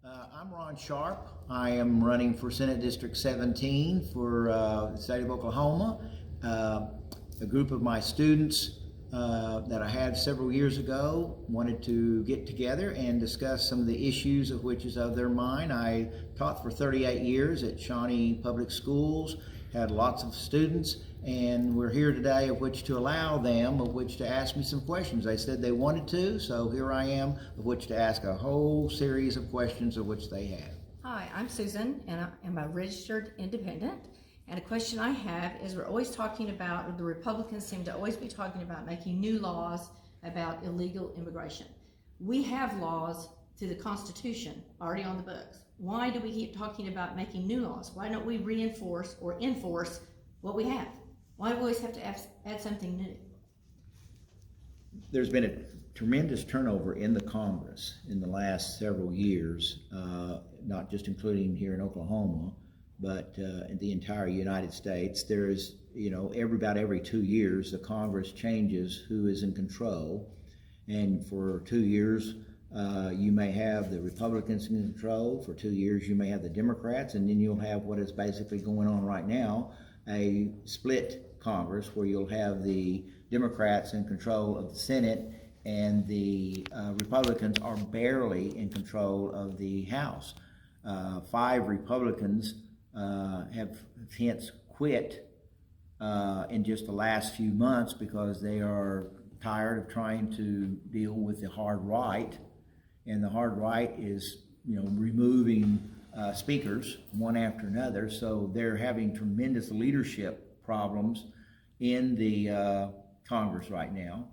I'm Ron Sharp. I am running for Senate District 17 for the state of Oklahoma. A group of my students that I had several years ago wanted to get together and discuss some of the issues of which is of their mind. I taught for 38 years at Shawnee Public Schools, had lots of students, and we're here today of which to allow them, of which to ask me some questions. They said they wanted to, so here I am, of which to ask a whole series of questions of which they have. Hi, I'm Susan, and I am a registered independent. And a question I have is, we're always talking about, the Republicans seem to always be talking about making new laws about illegal immigration. We have laws through the Constitution already on the books. Why do we keep talking about making new laws? Why don't we reinforce or enforce what we have? Why do we always have to add something new? There's been a tremendous turnover in the Congress in the last several years, not just including here in Oklahoma, but in the entire United States. There is, about every 2 years, the Congress changes who is in control. And for 2 years, you may have the Republicans in control. For 2 years, you may have the Democrats, and then you'll have what is basically going on right now, a split Congress where you'll have the Democrats in control of the Senate and the Republicans are barely in control of the House. 5 Republicans have hence quit in just the last few months because they are tired of trying to deal with the hard right, and the hard right is removing speakers one after another, so they're having tremendous leadership problems in the Congress right now.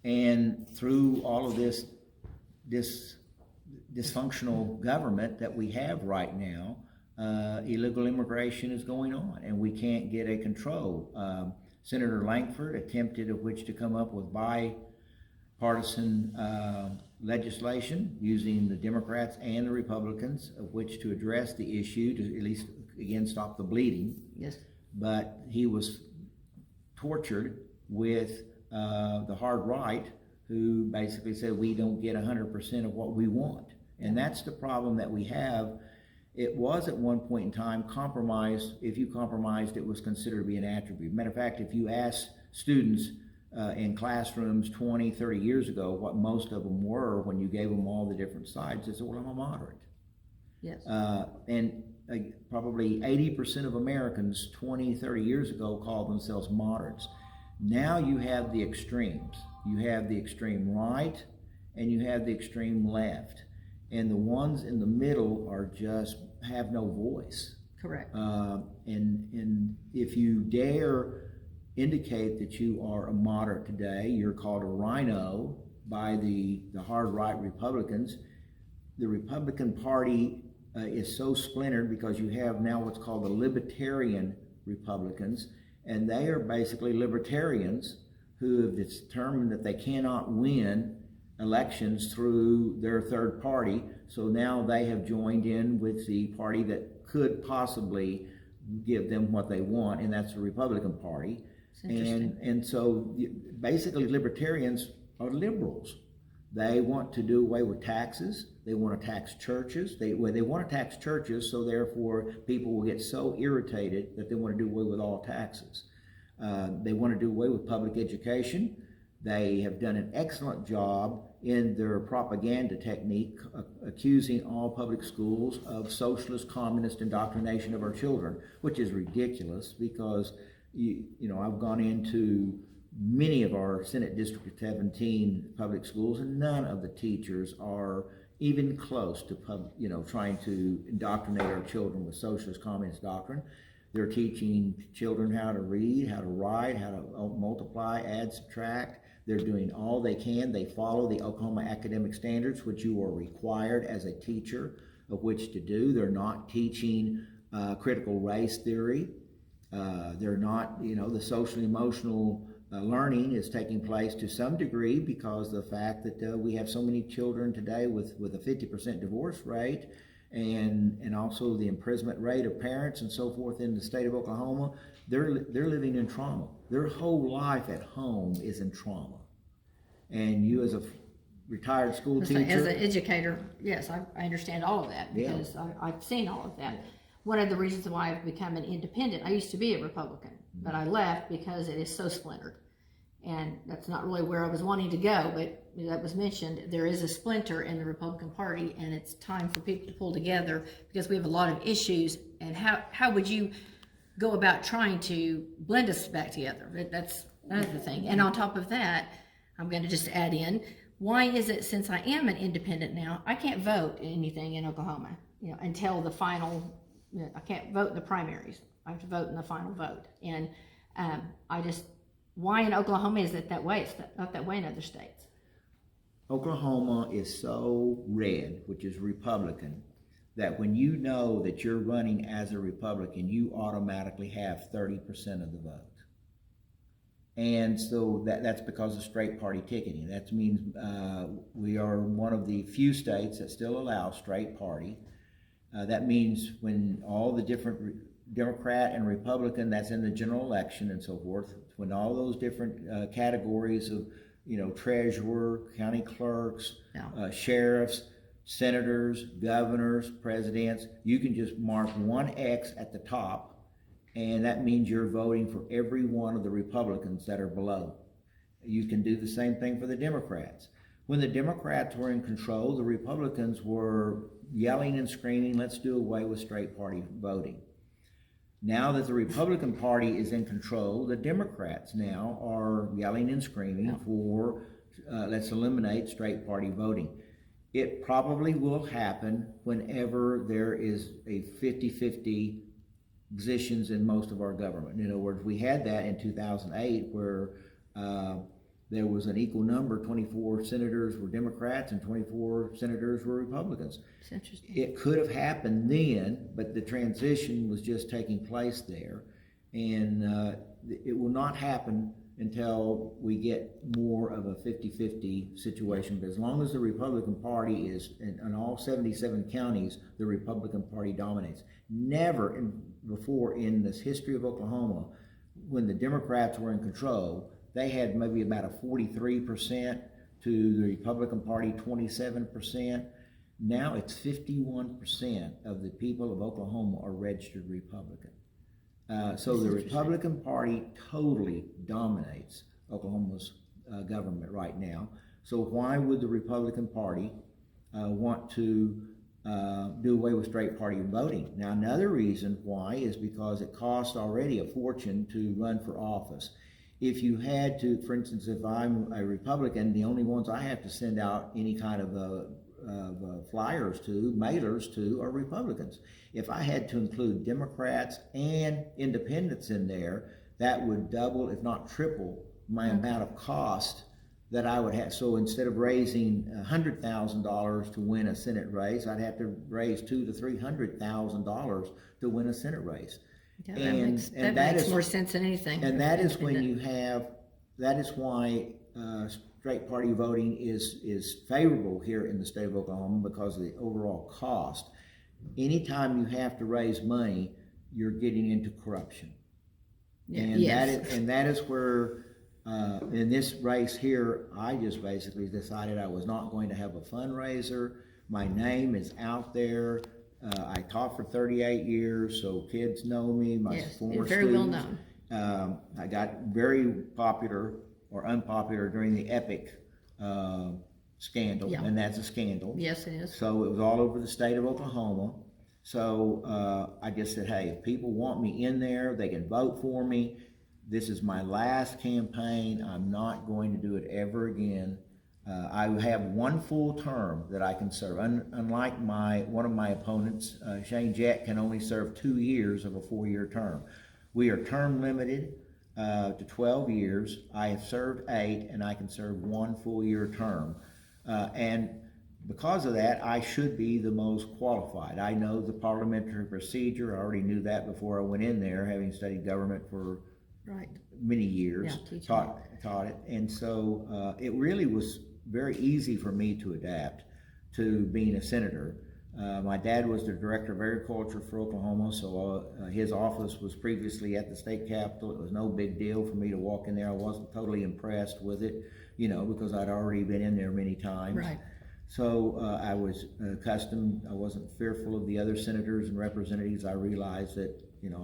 And through all of this dysfunctional government that we have right now, illegal immigration is going on, and we can't get a control. Senator Lankford attempted of which to come up with bipartisan legislation using the Democrats and the Republicans of which to address the issue to at least again stop the bleeding. Yes. But he was tortured with the hard right, who basically said we don't get 100% of what we want. And that's the problem that we have. It was at one point in time compromised. If you compromised, it was considered to be an attribute. Matter of fact, if you ask students in classrooms 20, 30 years ago what most of them were when you gave them all the different sides, they said, well, I'm a moderate. Yes. And probably 80% of Americans 20, 30 years ago called themselves moderates. Now you have the extremes. You have the extreme right and you have the extreme left. And the ones in the middle are just have no voice. Correct. And if you dare indicate that you are a moderate today, you're called a rhino by the hard right Republicans. The Republican Party is so splintered because you have now what's called the libertarian Republicans, and they are basically libertarians who have determined that they cannot win elections through their third party, so now they have joined in with the party that could possibly give them what they want, and that's the Republican Party. And so basically libertarians are liberals. They want to do away with taxes. They want to tax churches. They want to tax churches, so therefore people will get so irritated that they want to do away with all taxes. They want to do away with public education. They have done an excellent job in their propaganda technique, accusing all public schools of socialist, communist indoctrination of our children, which is ridiculous because, I've gone into many of our Senate District 17 public schools, and none of the teachers are even close to trying to indoctrinate our children with socialist, communist doctrine. They're teaching children how to read, how to write, how to multiply, add, subtract. They're doing all they can. They follow the Oklahoma academic standards, which you are required as a teacher of which to do. They're not teaching critical race theory. They're not, the social emotional learning is taking place to some degree because of the fact that we have so many children today with a 50% divorce rate, and also the imprisonment rate of parents and so forth in the state of Oklahoma. They're living in trauma. Their whole life at home is in trauma. And you as a retired school As teacher. an educator, yes, I understand all of that Yeah. because I've seen all of that. One of the reasons why I've become an independent, I used to be a Republican, but I left because it is so splintered. And that's not really where I was wanting to go, but that was mentioned. There is a splinter in the Republican Party, and it's time for people to pull together because we have a lot of issues. And how would you go about trying to blend us back together? That's another thing. And on top of that, I'm going to just add in, why is it, since I am an independent now, I can't vote anything in Oklahoma, until the final, I can't vote in the primaries. I have to vote in the final vote. And why in Oklahoma is it that way? It's not that way in other states. Oklahoma is so red, which is Republican, that when you know that you're running as a Republican, you automatically have 30% of the vote. And so that's because of straight party ticketing. That means we are one of the few states that still allow straight party. That means when all the different Democrat and Republican, that's in the general election and so forth, when all those different categories of, treasurer, county clerks, sheriffs, senators, governors, presidents, you can just mark one X at the top, and that means you're voting for every one of the Republicans that are below. You can do the same thing for the Democrats. When the Democrats were in control, the Republicans were yelling and screaming, let's do away with straight party voting. Now that the Republican Party is in control, the Democrats now are yelling and screaming for let's eliminate straight party voting. It probably will happen whenever there is a 50-50 positions in most of our government. In other words, we had that in 2008 where there was an equal number, 24 senators were Democrats and 24 senators were Republicans. It's interesting. It could have happened then, but the transition was just taking place there. And it will not happen until we get more of a 50-50 situation. But as long as the Republican Party is, in all 77 counties, the Republican Party dominates. Never before in this history of Oklahoma, when the Democrats were in control, they had maybe about a 43% to the Republican Party, 27%. Now it's 51% of the people of Oklahoma are registered Republican. So the Republican Party totally dominates Oklahoma's government right now. So why would the Republican Party want to do away with straight party voting? Now, another reason why is because it costs already a fortune to run for office. If you had to, for instance, if I'm a Republican, the only ones I have to send out any kind of flyers to, mailers to, are Republicans. If I had to include Democrats and independents in there, that would double, if not triple, my amount of cost that I would have. So instead of raising $100,000 to win a Senate race, I'd have to raise $200,000 to $300,000 to win a Senate race. Yeah, that makes more sense than anything. And that is when you have, that is why straight party voting is favorable here in the state of Oklahoma because of the overall cost. Anytime you have to raise money, you're getting into corruption. Yeah, and yes. that is where in this race here, I just basically decided I was not going to have a fundraiser. My name is out there. I taught for 38 years, so kids know me. My former you're very students. well known. I got very popular or unpopular during the Epic scandal, and that's a scandal. Yes, it is. So it was all over the state of Oklahoma. So I just said, hey, if people want me in there, they can vote for me. This is my last campaign. I'm not going to do it ever again. I have one full term that I can serve. Unlike one of my opponents, Shane Jett, can only serve 2 years of a 4-year term. We are term limited to 12 years. I have served 8, and I can serve 1 full year term. And because of that, I should be the most qualified. I know the parliamentary procedure. I already knew that before I went in there, having studied government for many years, taught it. And so it really was very easy for me to adapt to being a senator. My dad was the director of agriculture for Oklahoma, so his office was previously at the state capitol. It was no big deal for me to walk in there. I wasn't totally impressed with it, because I'd already been in there many times. Right. So I was accustomed. I wasn't fearful of the other senators and representatives. I realized that,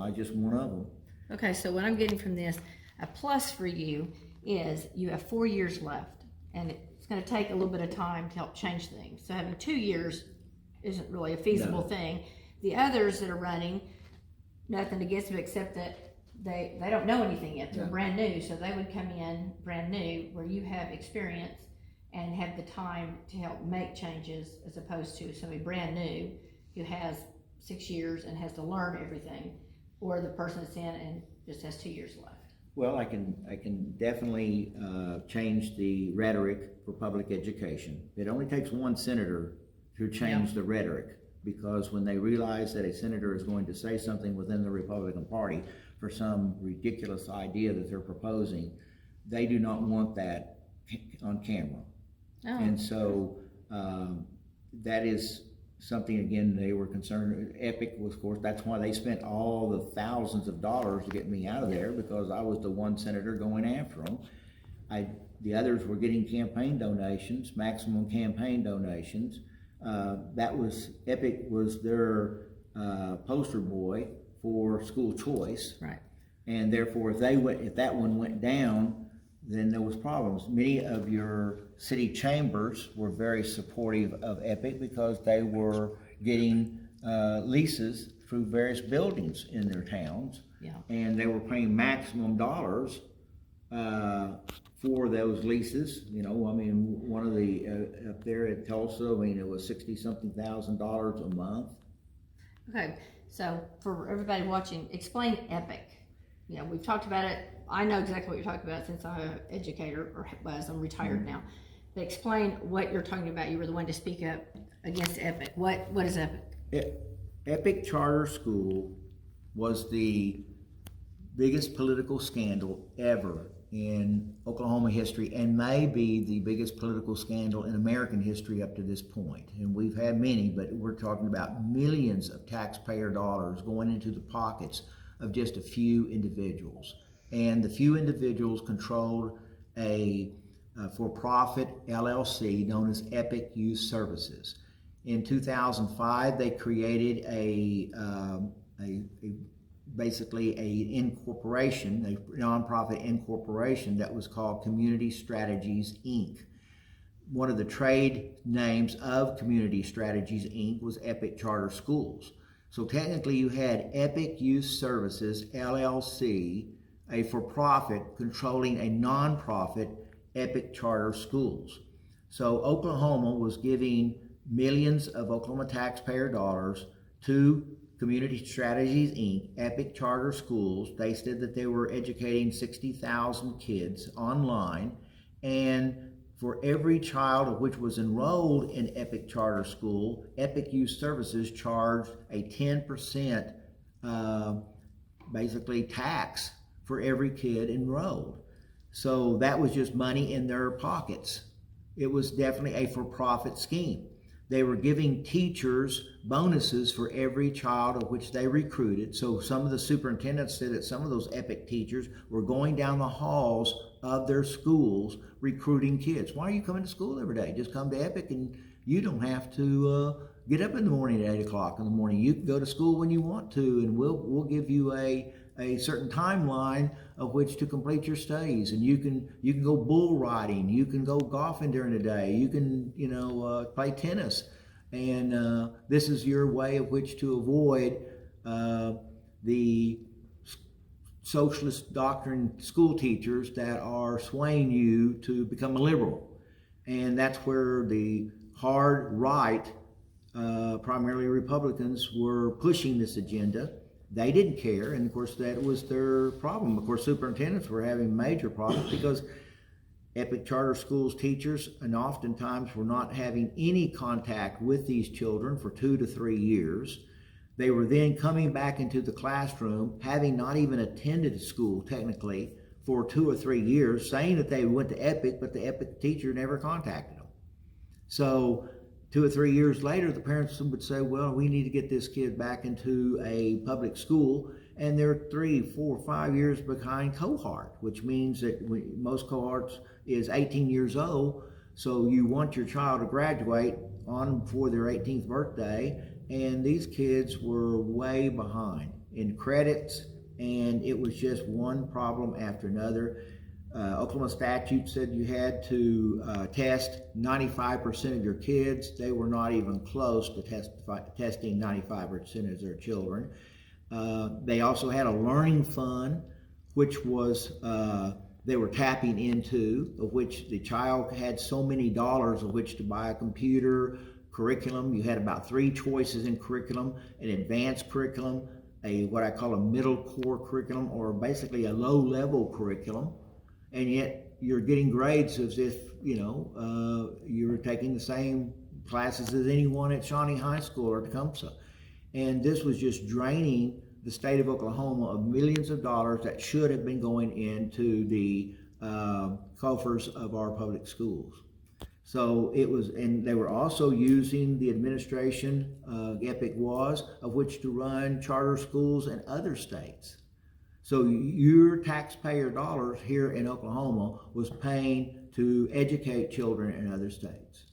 I just one of them. Okay, so what I'm getting from this, a plus for you is you have 4 years left, and it's going to take a little bit of time to help change things. So having 2 years isn't really a feasible thing. The others that are running, nothing against them except that they don't know anything yet. They're brand new, so they would come in brand new where you have experience and have the time to help make changes, as opposed to somebody brand new who has 6 years and has to learn everything, or the person that's in and just has 2 years left. Well, I can definitely change the rhetoric for public education. It only takes one senator to change the rhetoric, because when they realize that a senator is going to say something within the Republican Party for some ridiculous idea that they're proposing, they do not want that on camera. Oh. And so that is something, again, they were concerned. Epic was, of course, that's why they spent all the thousands of dollars to get me out of there, because I was the one senator going after them. The others were getting campaign donations, maximum campaign donations. Epic was their poster boy for school choice. Right. And therefore, if that one went down, then there was problems. Many of your city chambers were very supportive of Epic because they were getting leases through various buildings in their towns. Yeah. And they were paying maximum dollars for those leases. One of the up there at Tulsa, it was $60-something thousand a month. Okay, so for everybody watching, explain Epic. We've talked about it. I know exactly what you're talking about since I'm an educator, or was. I'm retired now. But explain what you're talking about. You were the one to speak up against Epic. What is Epic? Epic Charter School was the biggest political scandal ever in Oklahoma history, and may be the biggest political scandal in American history up to this point. And we've had many, but we're talking about millions of taxpayer dollars going into the pockets of just a few individuals. And the few individuals controlled a for-profit LLC known as Epic Youth Services. In 2005, they created basically a incorporation, a nonprofit incorporation that was called Community Strategies, Inc. One of the trade names of Community Strategies, Inc. was Epic Charter Schools. So technically you had Epic Youth Services, LLC, a for-profit controlling a nonprofit, Epic Charter Schools. So Oklahoma was giving millions of Oklahoma taxpayer dollars to Community Strategies, Inc., Epic Charter Schools. They said that they were educating 60,000 kids online, and for every child of which was enrolled in Epic Charter School, Epic Youth Services charged a 10% basically tax for every kid enrolled. So that was just money in their pockets. It was definitely a for-profit scheme. They were giving teachers bonuses for every child of which they recruited. So some of the superintendents said that some of those Epic teachers were going down the halls of their schools recruiting kids. Why are you coming to school every day? Just come to Epic and you don't have to get up in the morning at 8 o'clock in the morning. You can go to school when you want to, and we'll give you a certain timeline of which to complete your studies, and you can go bull riding, you can go golfing during the day, you can play tennis, and this is your way of which to avoid the socialist doctrine school teachers that are swaying you to become a liberal. And that's where the hard right, primarily Republicans, were pushing this agenda. They didn't care, and of course that was their problem. Of course, superintendents were having major problems because Epic Charter Schools teachers and oftentimes were not having any contact with these children for 2 to 3 years. They were then coming back into the classroom, having not even attended school technically for 2 or 3 years, saying that they went to Epic, but the Epic teacher never contacted them. So 2 or 3 years later, the parents would say, well, we need to get this kid back into a public school, and they're 3, 4, 5 years behind cohort, which means that most cohorts is 18 years old, so you want your child to graduate on before their 18th birthday, and these kids were way behind in credits, and it was just one problem after another. Oklahoma statute said you had to test 95% of your kids. They were not even close to testing 95% of their children. They also had a learning fund, which was they were tapping into, of which the child had so many dollars of which to buy a computer, curriculum. You had about 3 choices in curriculum: an advanced curriculum, a what I call a middle core curriculum, or basically a low level curriculum. And yet you're getting grades as if, you were taking the same classes as anyone at Shawnee High School or Tecumseh. And this was just draining the state of Oklahoma of millions of dollars that should have been going into the coffers of our public schools. So it was, and they were also using the administration, EPIC was, of which to run charter schools in other states. So your taxpayer dollars here in Oklahoma was paying to educate children in other states.